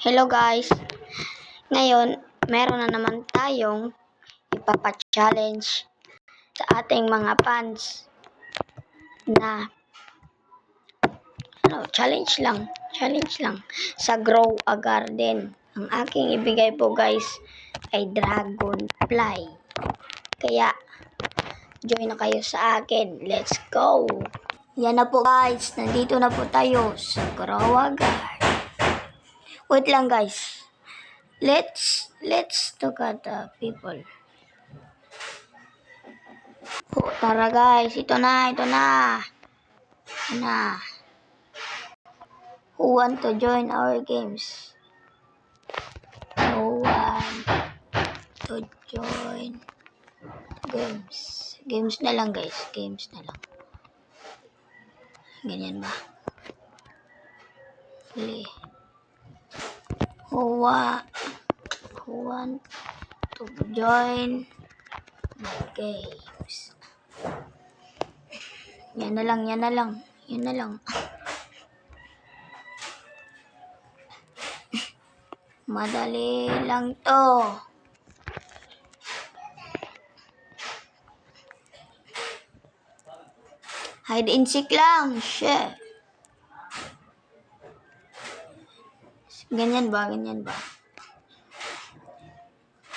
Hello guys! Ngayon, meron na naman tayong ipapa-challenge sa ating mga fans na challenge lang sa Grow a Garden. Ang aking ibigay po guys ay Dragonfly. Kaya, join na kayo sa akin. Let's go! Yan na po guys, nandito na po tayo sa Grow a Garden. Wait lang guys. Let's look at the people. Tara guys, ito na. Who want to join our games? Who want to join games? Games na lang guys, games na lang. Ganyan ba? Really? Who want to join games? Yan na lang. Madali lang to. Hide and seek lang. Shit. Ganyan ba?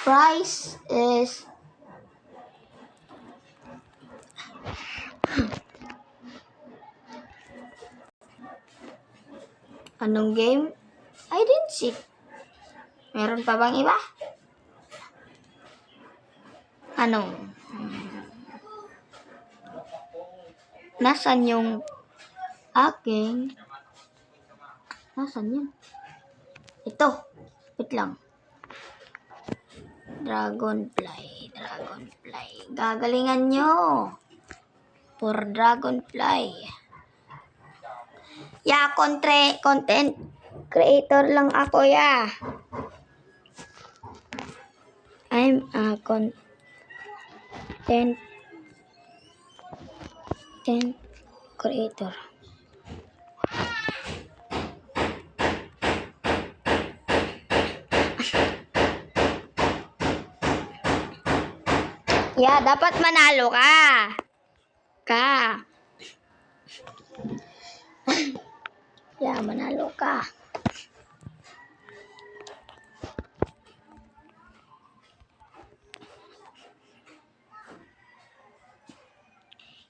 Price is anong game? Hide and seek. Meron pa bang iba? Nasaan yung aking? Nasaan yun? Ito. Wait lang. Dragonfly. Gagalingan nyo. For Dragonfly. Content creator lang ako ya. I'm a content creator. Yeah, dapat manalo ka. Yeah, manalo ka.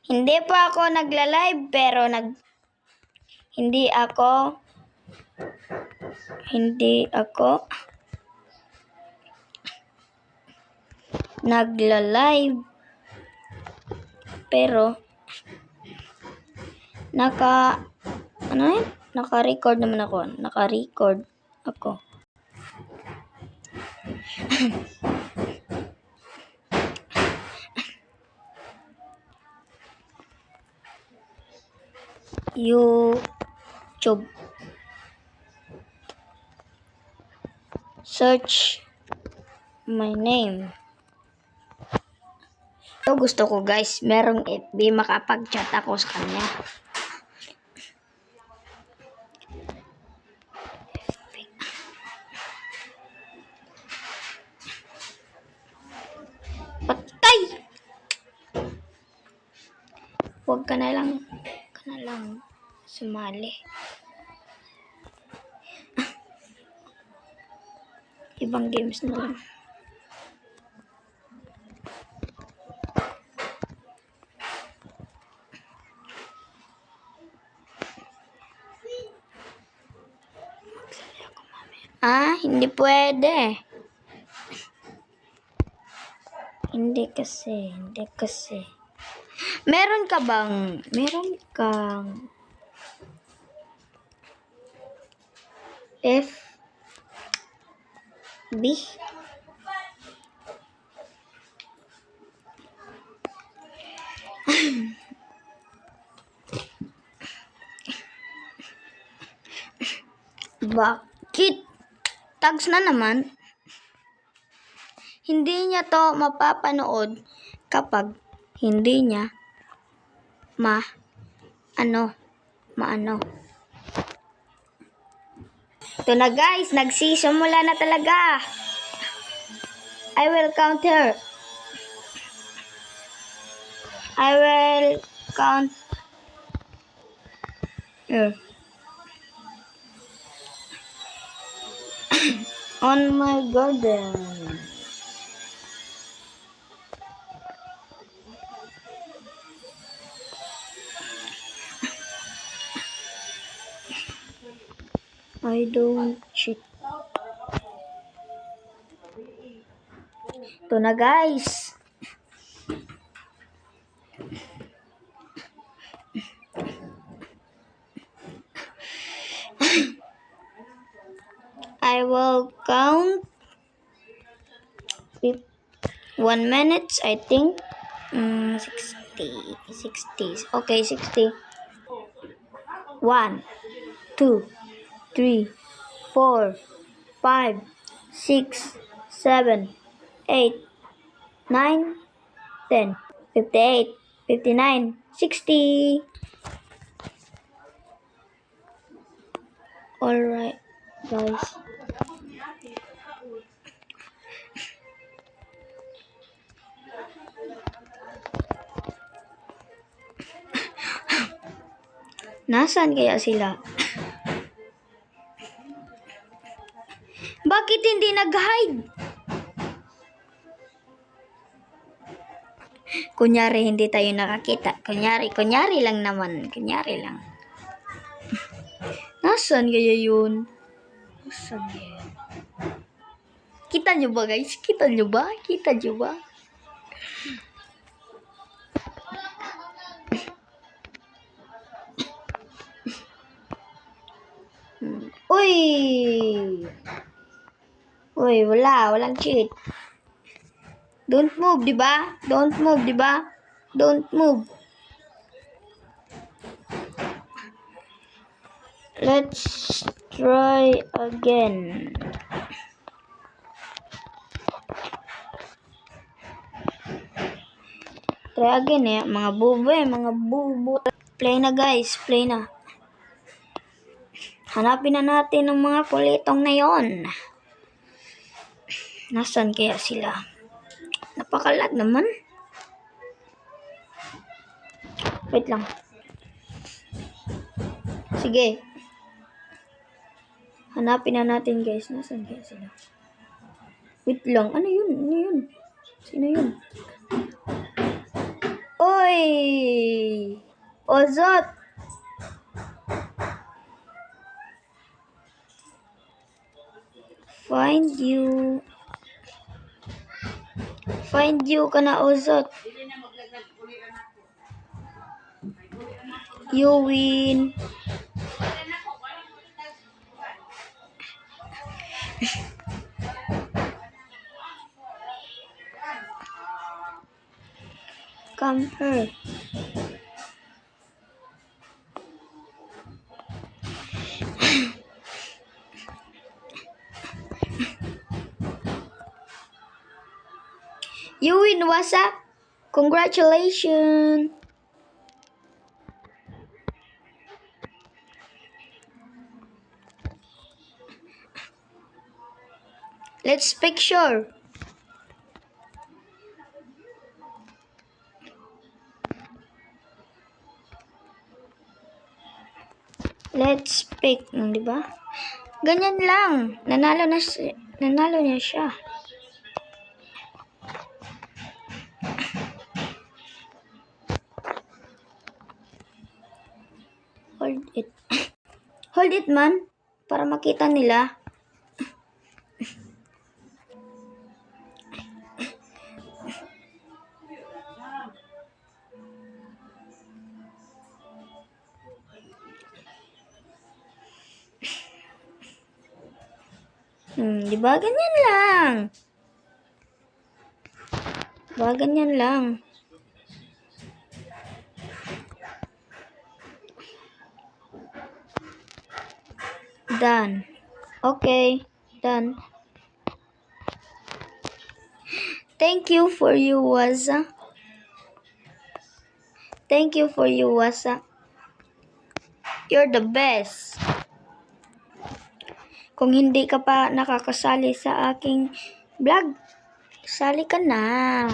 Hindi pa ako nagla-live pero hindi ako nagla-live pero naka-record naman ako. Naka-record ako. YouTube. Search my name. So, gusto ko guys, merong FB, makapag-chat ako sa kanya. Patay! Huwag ka na lang sumali. Ibang games na lang. Hindi pwede. Hindi kasi. Meron kang FB? Bakit? Tags na naman. Hindi niya to mapapanood kapag hindi niya maano. Ito na guys, nagsisimula na talaga. I will count her. I will count her. On my garden. I don't cheat. Ito na guys. I will count 1 minute, I think. 60. Okay, 60. 1, 2, 3, 4, 5, 6, 7, 8, 9, 10, 58, 59, 60. Alright, guys. Nasaan kaya sila? Bakit hindi nag-hide? Kunyari, hindi tayo nakakita. Kunyari lang naman. Kunyari lang. Nasaan kaya yun? Nasaan kaya? Kita nyo ba guys? Kita nyo ba? Kita nyo ba? Uy! Uy, walang cheat. Don't move, di ba? Don't move, di ba? Don't move. Let's try again. Try again mga bubo. Play na guys, play na. Hanapin na natin ang mga kulitong na yon. Nasaan kaya sila? Napakalat naman. Wait lang. Sige. Hanapin na natin guys. Nasaan kaya sila? Wait lang. Ano yun? Ano yun? Sino yun? Oy! Ozot! Find you ka na, Ozot. You win. Come here. You win, Wasa. Congratulations. Let's picture. Let's pick, di ba? Ganyan lang. Nanalo niya siya. Hold it. Hold it, man. Para makita nila. Di ba? Ganyan lang. Diba? Ganyan lang. Done. Okay. Done. Thank you for you, Waza. Thank you for you, Waza. You're the best. Kung hindi ka pa nakakasali sa aking vlog, sali ka na.